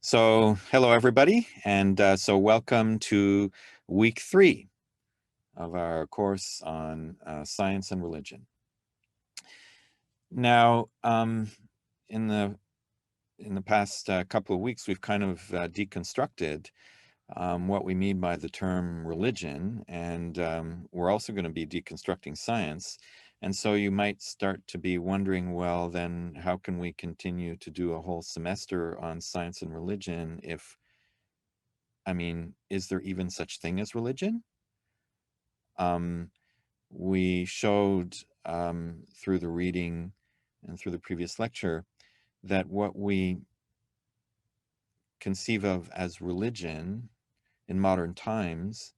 So, hello everybody, and so welcome to week 3 of our course on science and religion. Now, in the past couple of weeks, we've kind of deconstructed what we mean by the term religion, and we're also going to be deconstructing science. And so you might start to be wondering, well, then how can we continue to do a whole semester on science and religion if is there even such thing as religion? We showed through the reading and through the previous lecture that what we conceive of as religion in modern times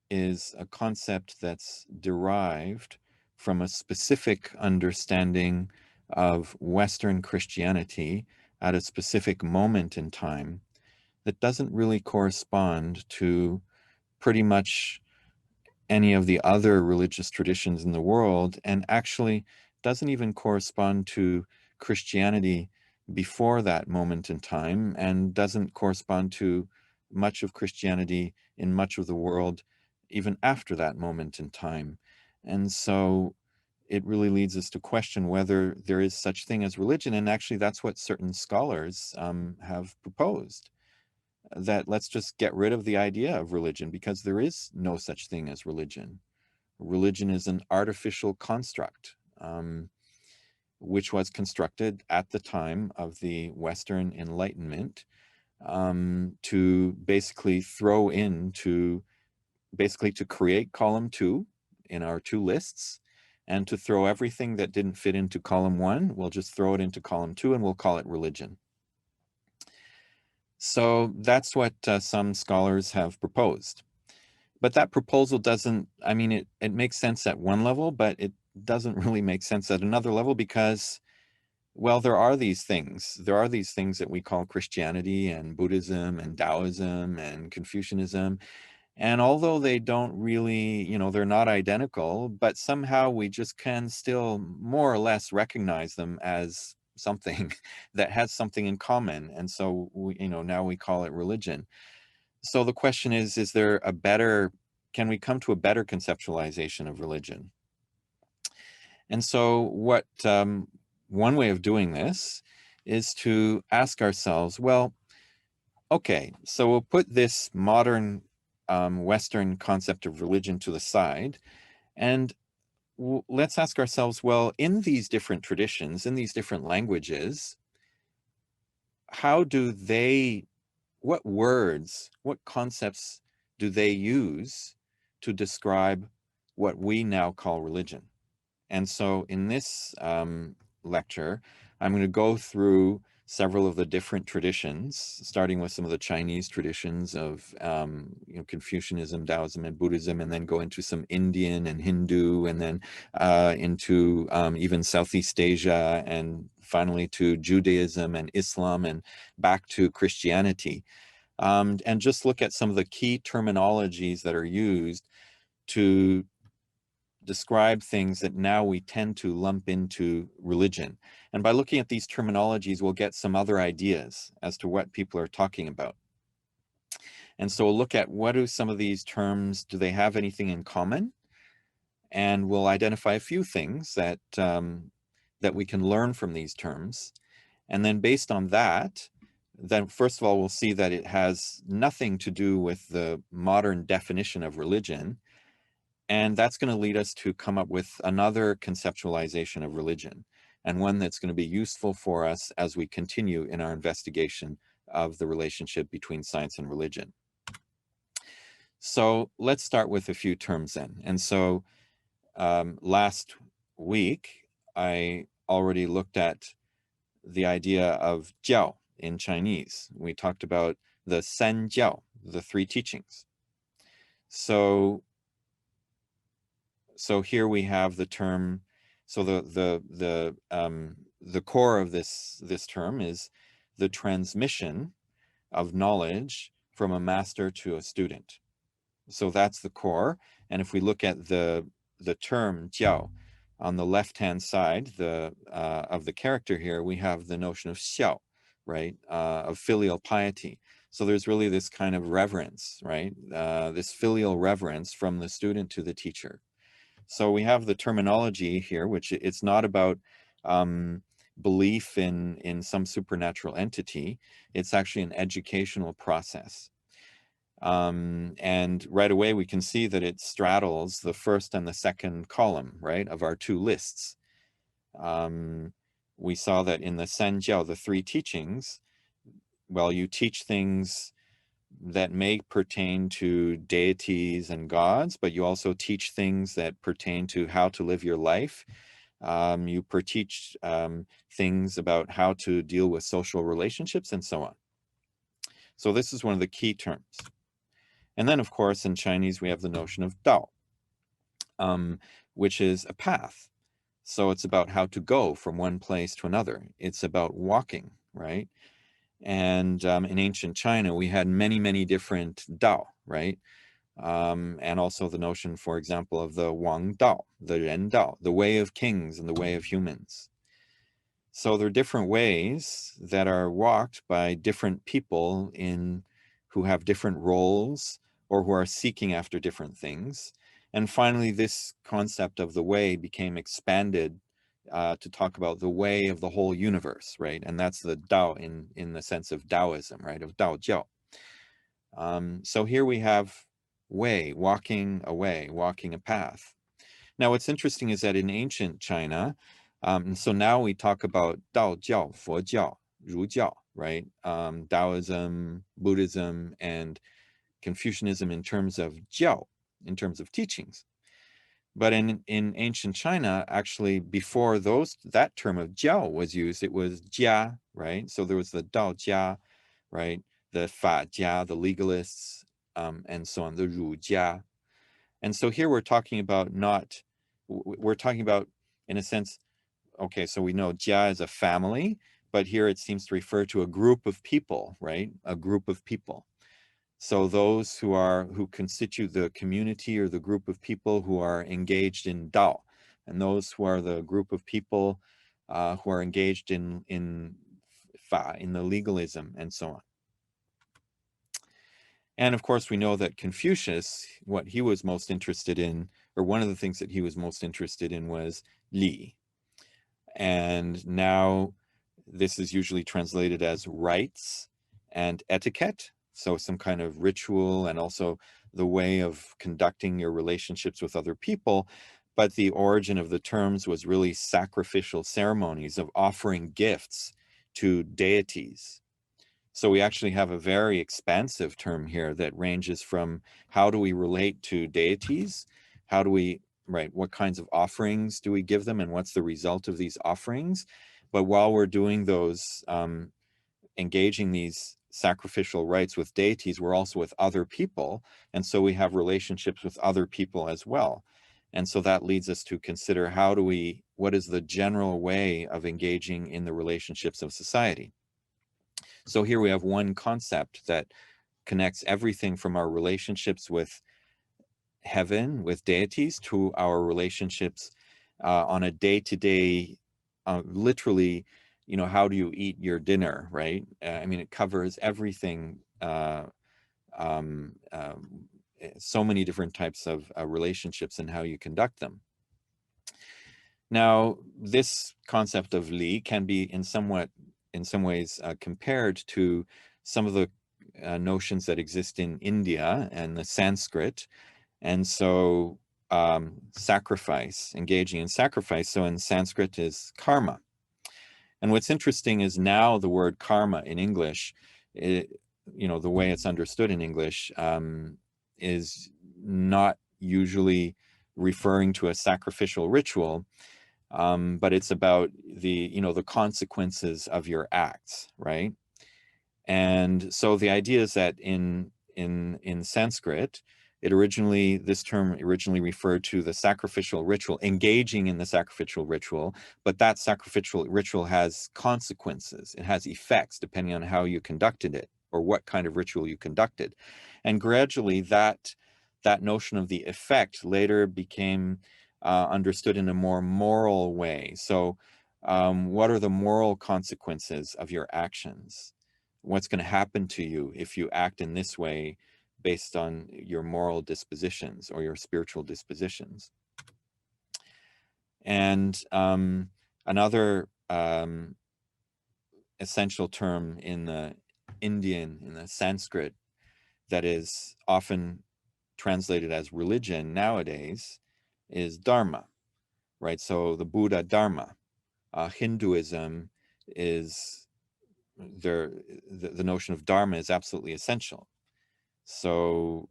is a concept that's derived from a specific understanding of Western Christianity at a specific moment in time that doesn't really correspond to pretty much any of the other religious traditions in the world, and actually doesn't even correspond to Christianity before that moment in time, and doesn't correspond to much of Christianity in much of the world even after that moment in time. And so it really leads us to question whether there is such thing as religion, and actually that's what certain scholars have proposed, that let's just get rid of the idea of religion because there is no such thing as religion. Religion is an artificial construct, which was constructed at the time of the Western Enlightenment to basically to create column 2 in our 2 lists, and to throw everything that didn't fit into column 1, we'll just throw it into column 2 and we'll call it religion. So that's what some scholars have proposed. But that proposal doesn't, it makes sense at one level, but it doesn't really make sense at another level because, well, there are these things. There are these things that we call Christianity and Buddhism and Taoism and Confucianism. And although they don't really, they're not identical, but somehow we just can still more or less recognize them as something that has something in common. And so, now we call it religion. So the question is there can we come to a better conceptualization of religion? And so one way of doing this is to ask ourselves, well, okay, so we'll put this modern Western concept of religion to the side, and let's ask ourselves, well, in these different traditions, in these different languages, what words, what concepts do they use to describe what we now call religion? And so in this lecture, I'm going to go through several of the different traditions, starting with some of the Chinese traditions of Confucianism, Taoism, and Buddhism, and then go into some Indian and Hindu, and then into even Southeast Asia, and finally to Judaism and Islam, and back to Christianity. And just look at some of the key terminologies that are used to describe things that now we tend to lump into religion. And by looking at these terminologies, we'll get some other ideas as to what people are talking about. And so we'll look at what do some of these terms, do they have anything in common? And we'll identify a few things that, that we can learn from these terms. And then based on that, then first of all, we'll see that it has nothing to do with the modern definition of religion. And that's going to lead us to come up with another conceptualization of religion, and one that's going to be useful for us as we continue in our investigation of the relationship between science and religion. So let's start with a few terms then. And so last week, I already looked at the idea of jiao in Chinese. We talked about the san jiao, the 3 teachings. So here we have the term. So the core of this term is the transmission of knowledge from a master to a student. So that's the core. And if we look at the term jiao on the left-hand side of the character here, we have the notion of xiao, right, of filial piety. So there's really this kind of reverence, right, this filial reverence from the student to the teacher. So we have the terminology here, which it's not about belief in some supernatural entity. It's actually an educational process. And right away we can see that it straddles the first and the second column, right, of our two lists. We saw that in the Sanjiao, the three teachings, well, you teach things that may pertain to deities and gods, but you also teach things that pertain to how to live your life. You teach things about how to deal with social relationships and so on. So this is one of the key terms. And then, of course, in Chinese, we have the notion of Dao, which is a path. So it's about how to go from one place to another. It's about walking, right? And in ancient China, we had many, many different Dao, right? And also the notion, for example, of the Wang Dao, the Ren Dao, the way of kings and the way of humans. So there are different ways that are walked by different people who have different roles or who are seeking after different things. And finally, this concept of the way became expanded to talk about the way of the whole universe, right? And that's the Dao in the sense of Taoism, right? Of Dao Jiao. So here we have way, walking a way, walking a path. Now, what's interesting is that in ancient China, so now we talk about Dao Jiao, Fo Jiao, Ru Jiao, right? Taoism, Buddhism, and Confucianism in terms of Jiao, in terms of teachings. But in ancient China, actually, before that term of Jiao was used, it was Jia, right? So there was the Dao Jia, right? The Fa Jia, the legalists, and so on, the Ru Jia. And so here we're talking about we're talking about, in a sense, okay, so we know Jia is a family, but here it seems to refer to a group of people, right? A group of people. So those who constitute the community or the group of people who are engaged in Dao, and those who are the group of people who are engaged in Fa, in the legalism, and so on. And of course, we know that Confucius, what he was most interested in, or one of the things that he was most interested in, was Li. And now this is usually translated as rites and etiquette. So some kind of ritual and also the way of conducting your relationships with other people. But the origin of the terms was really sacrificial ceremonies of offering gifts to deities. So we actually have a very expansive term here that ranges from how do we relate to deities? How do we, right, what kinds of offerings do we give them and what's the result of these offerings? But while we're doing those, engaging these sacrificial rites with deities, we're also with other people. And so we have relationships with other people as well. And so that leads us to consider what is the general way of engaging in the relationships of society? So here we have one concept that connects everything from our relationships with heaven, with deities, to our relationships on a day-to-day, literally, how do you eat your dinner, right? I mean, it covers everything, so many different types of relationships and how you conduct them. Now, this concept of Li can be in some ways compared to some of the notions that exist in India and the Sanskrit. And so sacrifice, engaging in sacrifice, so in Sanskrit is karma. And what's interesting is now the word karma in English, the way it's understood in English is not usually referring to a sacrificial ritual, but it's about the consequences of your acts, right? And so the idea is that in Sanskrit, this term originally referred to the sacrificial ritual, engaging in the sacrificial ritual, but that sacrificial ritual has consequences. It has effects depending on how you conducted it or what kind of ritual you conducted. And gradually that notion of the effect later became understood in a more moral way. So what are the moral consequences of your actions? What's going to happen to you if you act in this way based on your moral dispositions or your spiritual dispositions? And another essential term in the Sanskrit, that is often translated as religion nowadays, is dharma, right? So the Buddha Dharma. Hinduism is the notion of dharma is absolutely essential. So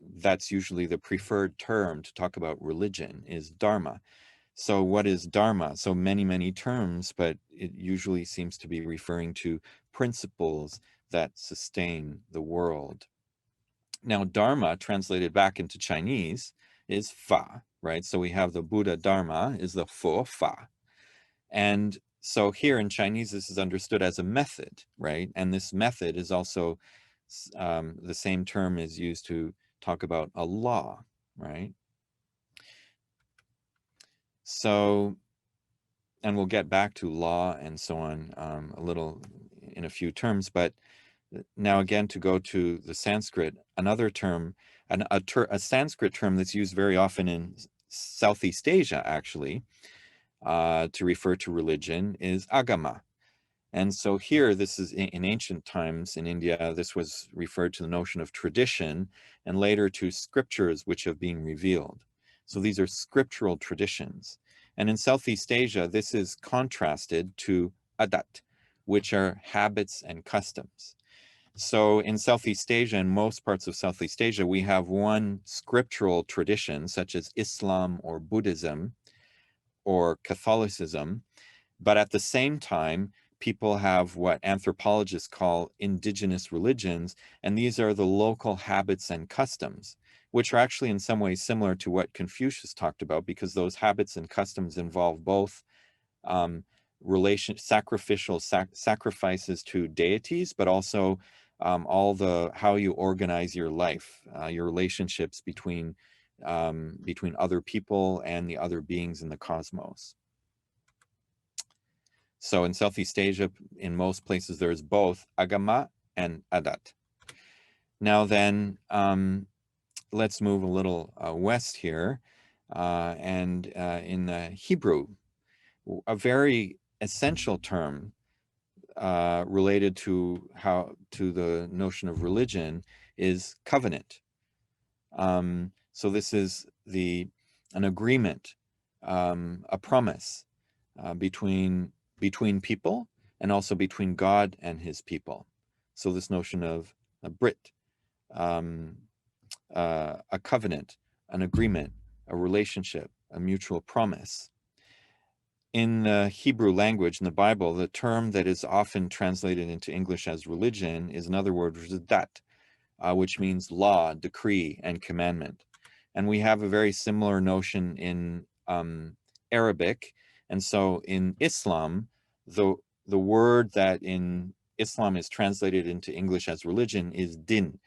that's usually the preferred term to talk about religion, is dharma. So what is dharma? So many terms, but it usually seems to be referring to principles that sustain the world. Now, dharma translated back into Chinese is fa, right? So we have the Buddha Dharma is the fo fa. And so here in Chinese, this is understood as a method, right? And this method is also the same term is used to talk about a law, right? So, and we'll get back to law and so on a little in a few terms, but now again, to go to the Sanskrit, another term, a Sanskrit term that's used very often in Southeast Asia, actually, to refer to religion is agama. And so here, this is in ancient times in India, this was referred to the notion of tradition, and later to scriptures which have been revealed. So these are scriptural traditions. And in Southeast Asia, this is contrasted to adat, which are habits and customs. So in Southeast Asia, in most parts of Southeast Asia, we have one scriptural tradition, such as Islam or Buddhism or Catholicism, but at the same time, people have what anthropologists call indigenous religions, and these are the local habits and customs, which are actually in some ways similar to what Confucius talked about, because those habits and customs involve both sacrifices to deities, but also how you organize your life, your relationships between other people and the other beings in the cosmos. So in Southeast Asia, in most places, there's both agama and adat. Now then, let's move a little west here, and in the Hebrew, a very essential term related to the notion of religion is covenant. So this is an agreement, a promise between people and also between God and his people. So this notion of a brit, a covenant, an agreement, a relationship, a mutual promise. In the Hebrew language, in the Bible, the term that is often translated into English as religion is another word, which is dat, which means law, decree, and commandment. And we have a very similar notion in Arabic. And so in Islam, the word that in Islam is translated into English as religion is din.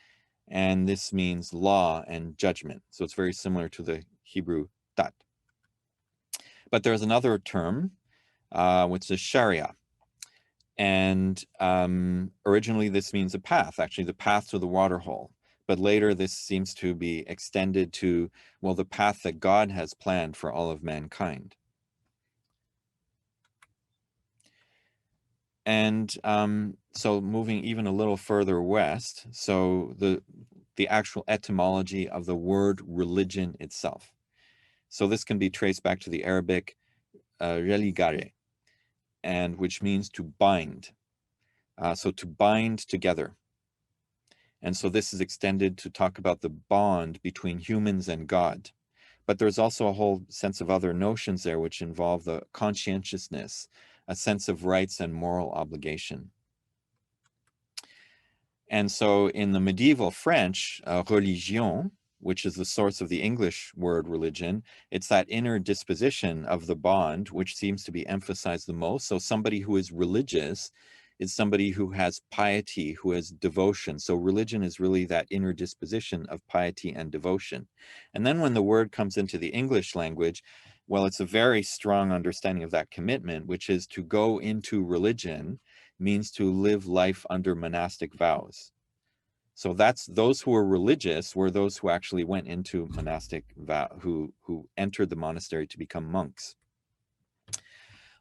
And this means law and judgment. So it's very similar to the Hebrew dat. But there's another term, which is Sharia. And originally this means a path, actually the path to the water hole. But later this seems to be extended to, well, the path that God has planned for all of mankind. And so moving even a little further west, so the actual etymology of the word religion itself. So this can be traced back to the Arabic religare, and which means to bind. So to bind together. And so this is extended to talk about the bond between humans and God. But there's also a whole sense of other notions there which involve the conscientiousness, a sense of rights and moral obligation. And so in the medieval French, religion, which is the source of the English word religion, it's that inner disposition of the bond which seems to be emphasized the most. So somebody who is religious is somebody who has piety, who has devotion. So religion is really that inner disposition of piety and devotion. And then when the word comes into the English language, Well, it's a very strong understanding of that commitment, which is to go into religion means to live life under monastic vows. So that's those who were religious were those who actually went into monastic vow, who entered the monastery to become monks.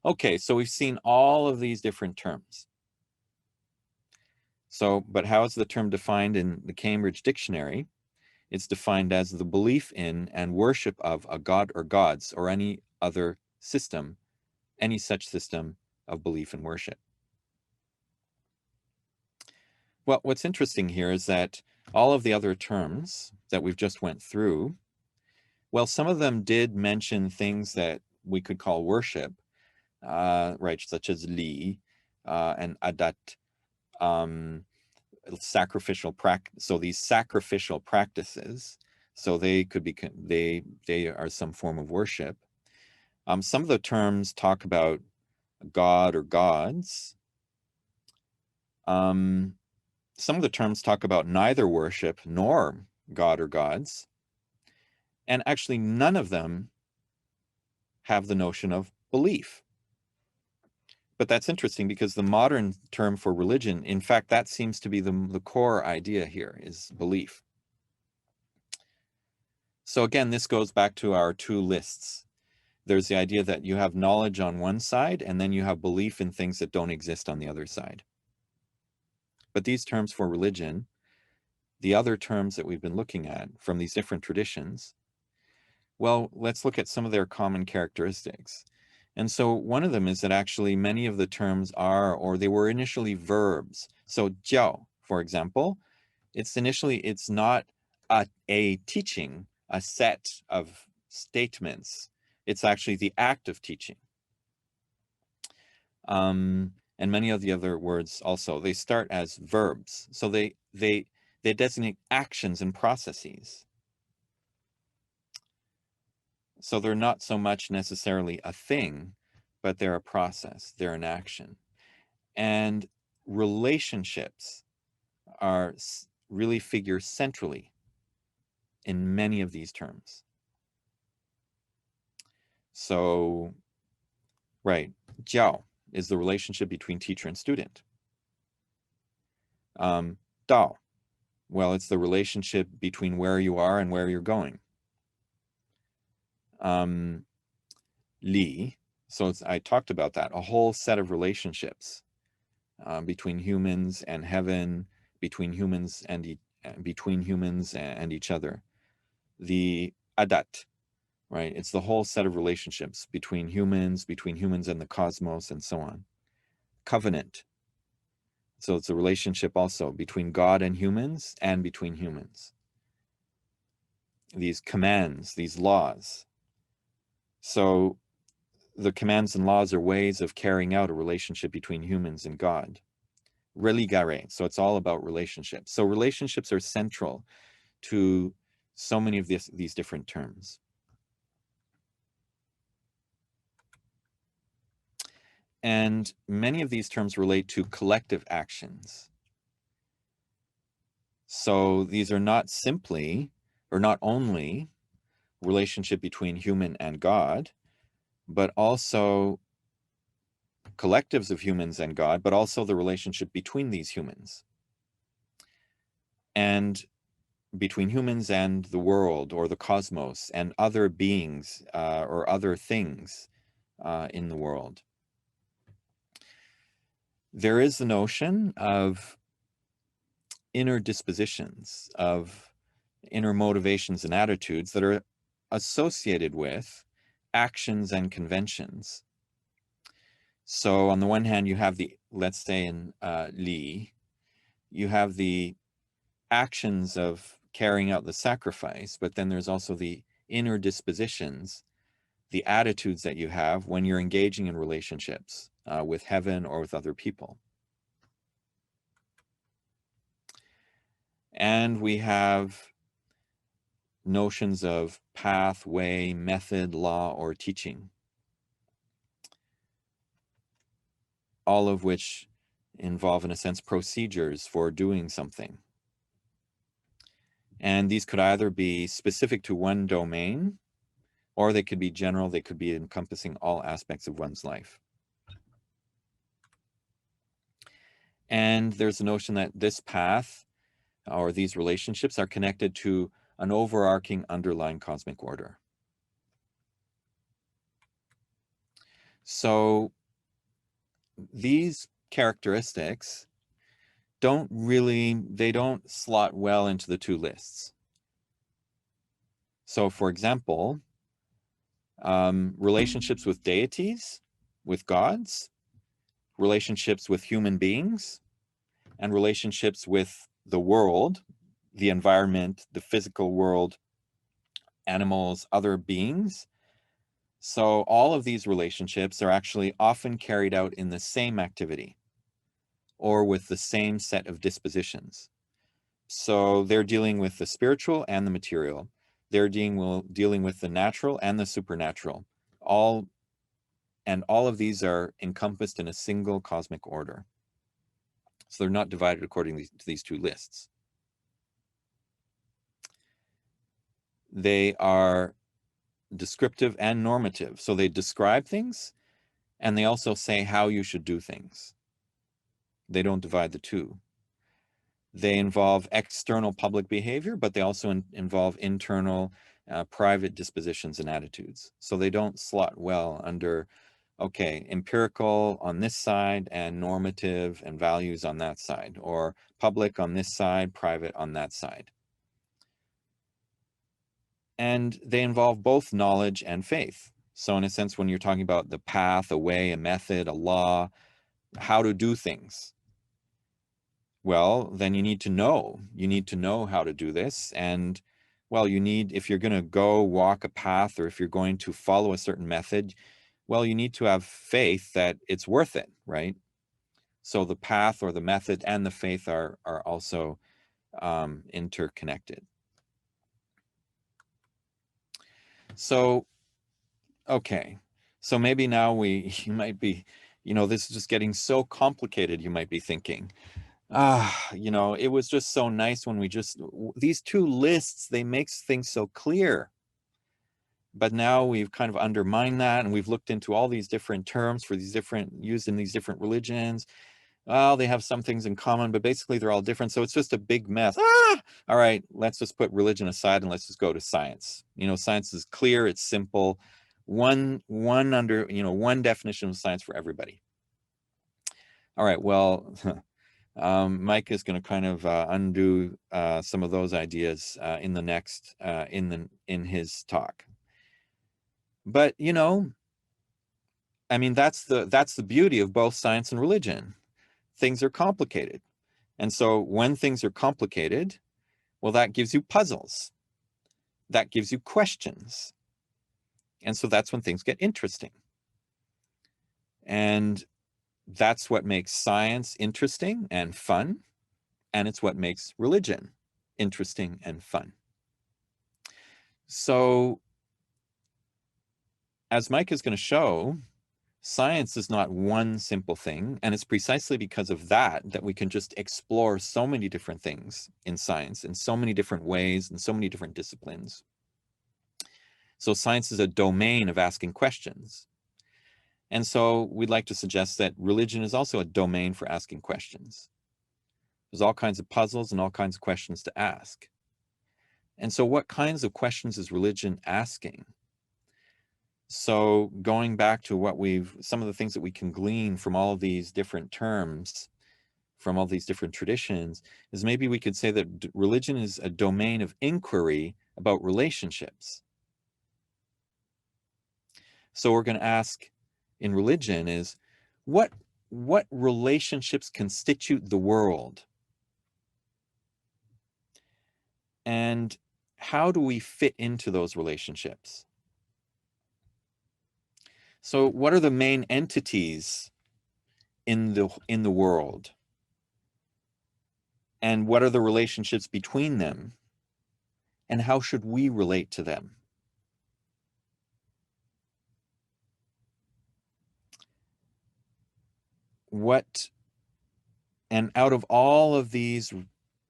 Okay, so we've seen all of these different terms. So, but how is the term defined in the Cambridge Dictionary? It's defined as the belief in and worship of a god or gods or any other system, any such system of belief and worship. Well, what's interesting here is that all of the other terms that we've just went through, well, some of them did mention things that we could call worship, right, such as li and adat, sacrificial practice. So these sacrificial practices, so they could be, they are some form of worship. Some of the terms talk about God or gods. Some of the terms talk about neither worship nor God or gods. And actually, none of them have the notion of belief. But that's interesting because the modern term for religion, in fact, that seems to be the core idea here is belief. So again, this goes back to our two lists. There's the idea that you have knowledge on one side, and then you have belief in things that don't exist on the other side. But these terms for religion, the other terms that we've been looking at from these different traditions, well, let's look at some of their common characteristics. And so one of them is that actually many of the terms are, or they were initially verbs. So jiao, for example, it's not a teaching, a set of statements. It's actually the act of teaching. And many of the other words also, they start as verbs. So they designate actions and processes. So they're not so much necessarily a thing, but they're a process, they're an action. And relationships are really figure centrally in many of these terms. So, right, jiao is the relationship between teacher and student. Dao, well, it's the relationship between where you are and where you're going. Li, so I talked about that, a whole set of relationships between humans and heaven, between humans and each other. The adat, right? It's the whole set of relationships between humans and the cosmos, and so on. Covenant. So it's a relationship also between God and humans and between humans. These commands, these laws. So the commands and laws are ways of carrying out a relationship between humans and God. Religare, so it's all about relationships. So relationships are central to so many of these different terms. And many of these terms relate to collective actions. So these are not simply, or not only, relationship between human and God, but also collectives of humans and God, but also the relationship between these humans. And between humans and the world or the cosmos and other beings or other things in the world. There is the notion of inner dispositions, of inner motivations and attitudes that are associated with actions and conventions. So on the one hand, you have the, let's say in Li, you have the actions of carrying out the sacrifice, but then there's also the inner dispositions, the attitudes that you have when you're engaging in relationships with heaven or with other people. And we have notions of path, way, method, law, or teaching, all of which involve, in a sense, procedures for doing something. And these could either be specific to one domain, or they could be general, they could be encompassing all aspects of one's life. And there's the notion that this path or these relationships are connected to an overarching underlying cosmic order. So these characteristics they don't slot well into the two lists. So for example, relationships with deities, with gods, relationships with human beings, and relationships with the world, the environment, the physical world, animals, other beings. So all of these relationships are actually often carried out in the same activity or with the same set of dispositions. So they're dealing with the spiritual and the material. They're dealing with the natural and the supernatural. All of these are encompassed in a single cosmic order. So they're not divided according to these two lists. They are descriptive and normative. So they describe things and they also say how you should do things. They don't divide the two. They involve external public behavior, but they also involve internal private dispositions and attitudes. So they don't slot well under, okay, empirical on this side and normative and values on that side, or public on this side, private on that side. And they involve both knowledge and faith. So in a sense, when you're talking about the path, a way, a method, a law, how to do things, well, then you need to know how to do this. And well, if you're going to go walk a path, or if you're going to follow a certain method, well, you need to have faith that it's worth it, right? So the path or the method and the faith are also interconnected. So, okay. So maybe now you might be, this is just getting so complicated, you might be thinking, it was just so nice when these two lists, they make things so clear. But now we've kind of undermined that, and we've looked into all these different terms for used in these different religions. Well, they have some things in common, but basically they're all different. So it's just a big mess. All right, let's just put religion aside and let's just go to science. Science is clear, it's simple. One definition of science for everybody. All right, well, Mike is going to kind of undo some of those ideas in the next in his talk. But I mean, that's the beauty of both science and religion. Things are complicated, and so when things are complicated, well, that gives you puzzles, that gives you questions, and so that's when things get interesting. And that's what makes science interesting and fun, and it's what makes religion interesting and fun. So, as Mike is going to show, science is not one simple thing, and it's precisely because of that we can just explore so many different things in science in so many different ways and so many different disciplines. So science is a domain of asking questions. And so we'd like to suggest that religion is also a domain for asking questions. There's all kinds of puzzles and all kinds of questions to ask. And so what kinds of questions is religion asking? So going back to some of the things that we can glean from all of these different terms, from all these different traditions, is maybe we could say that religion is a domain of inquiry about relationships. So we're going to ask in religion is, what relationships constitute the world? And how do we fit into those relationships? So what are the main entities in the world? And what are the relationships between them? And how should we relate to them? And out of all of these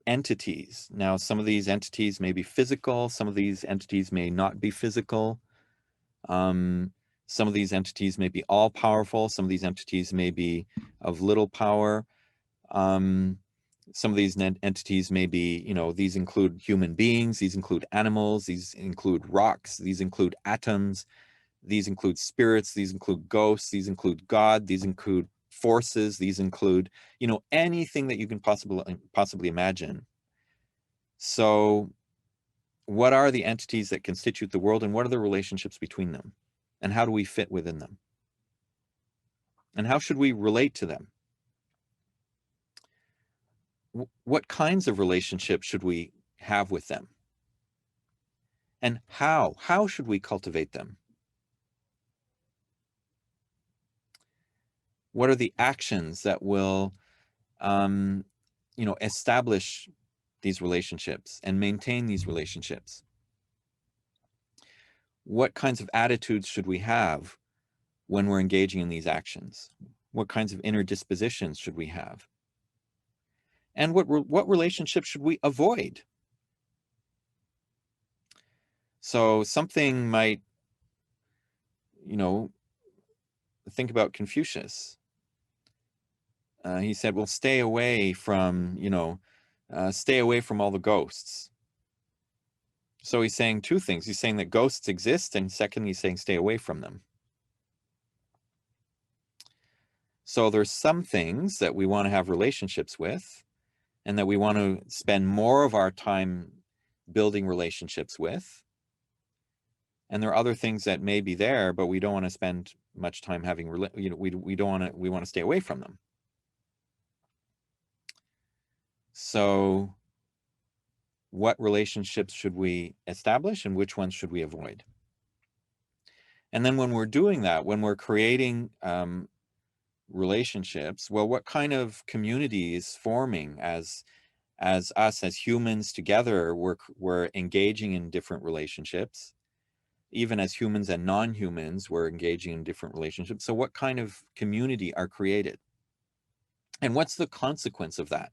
entities, now some of these entities may be physical, some of these entities may not be physical. Some of these entities may be all powerful. Some of these entities may be of little power. Some of these entities may be, you know, these include human beings, these include animals, these include rocks, these include atoms, these include spirits, these include ghosts, these include God, these include forces, these include, you know, anything that you can possibly imagine. So what are the entities that constitute the world, and what are the relationships between them? And how do we fit within them? And how should we relate to them? What kinds of relationships should we have with them? And how should we cultivate them? What are the actions that will, you know, establish these relationships and maintain these relationships? What kinds of attitudes should we have when we're engaging in these actions? What kinds of inner dispositions should we have? And what relationships should we avoid? So something might, you know, think about Confucius. He said, well, stay away from, you know, stay away from all the ghosts. So he's saying two things. He's saying that ghosts exist, and second, he's saying stay away from them. So there's some things that we want to have relationships with, and that we want to spend more of our time building relationships with. And there are other things that may be there, but we don't want to spend much time having, you know, we don't want to, we want to stay away from them. So what relationships should we establish and which ones should we avoid? And then when we're doing that, when we're creating relationships, well, what kind of community is forming as us as humans together? We're engaging in different relationships. Even as humans and non-humans, we're engaging in different relationships. So what kind of community are created? And what's the consequence of that?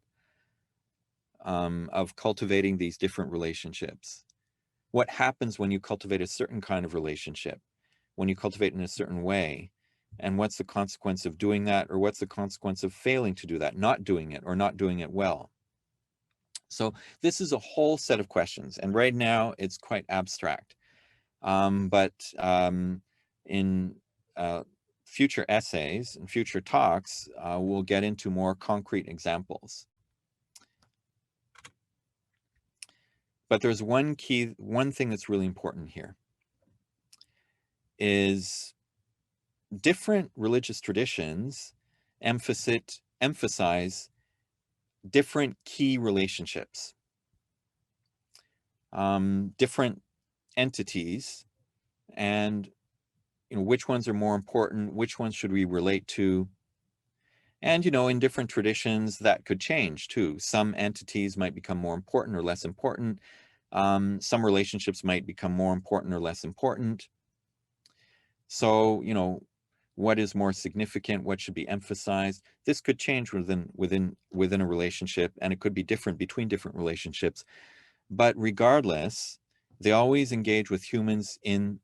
Of cultivating these different relationships? What happens when you cultivate a certain kind of relationship? When you cultivate in a certain way? And what's the consequence of doing that? Or what's the consequence of failing to do that, not doing it, or not doing it well? So this is a whole set of questions. And right now it's quite abstract. But in future essays and future talks, we'll get into more concrete examples. But there's one thing that's really important here, is different religious traditions emphasize different key relationships, different entities, and you know, which ones are more important, which ones should we relate to. And, you know, in different traditions that could change too. Some entities might become more important or less important. Some relationships might become more important or less important. So, you know, what is more significant? What should be emphasized? This could change within a relationship, and it could be different between different relationships. But regardless, they always engage with humans in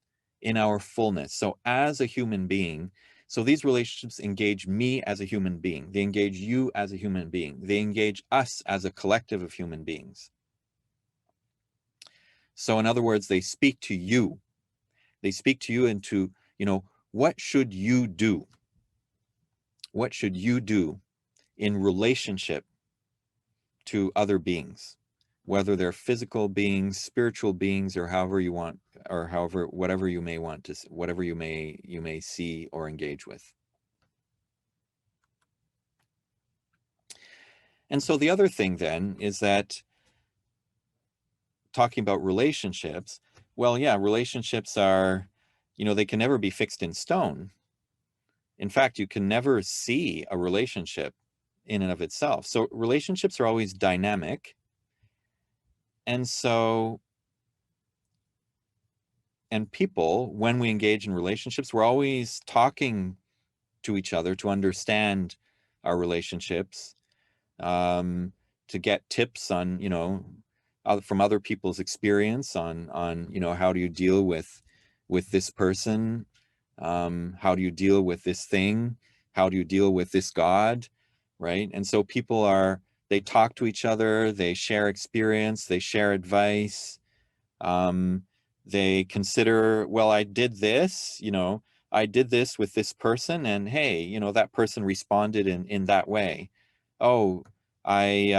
our fullness. So as a human being, so these relationships engage me as a human being. They engage you as a human being. They engage us as a collective of human beings. So in other words, they speak to you. They speak to you into, you know, what should you do? What should you do in relationship to other beings, whether they're physical beings, spiritual beings, or however you want, or whatever you may want to, whatever you may see or engage with. And so the other thing then is that, talking about relationships, well, yeah, relationships are, you know, they can never be fixed in stone. In fact, you can never see a relationship in and of itself. So relationships are always dynamic. And so, and people, when we engage in relationships, we're always talking to each other to understand our relationships, to get tips on, you know, from other people's experience on, you know, how do you deal with with this person? How do you deal with this thing? How do you deal with this God? Right? And so people they talk to each other, they share experience, they share advice. Um, they consider, well, I did this, I did this with this person, and hey, that person responded in that way. Oh, I,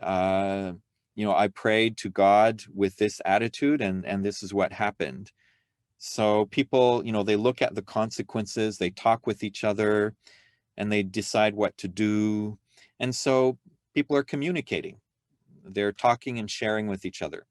I prayed to God with this attitude, and this is what happened. So people, they look at the consequences, they talk with each other, and they decide what to do. And so people are communicating. They're talking and sharing with each other.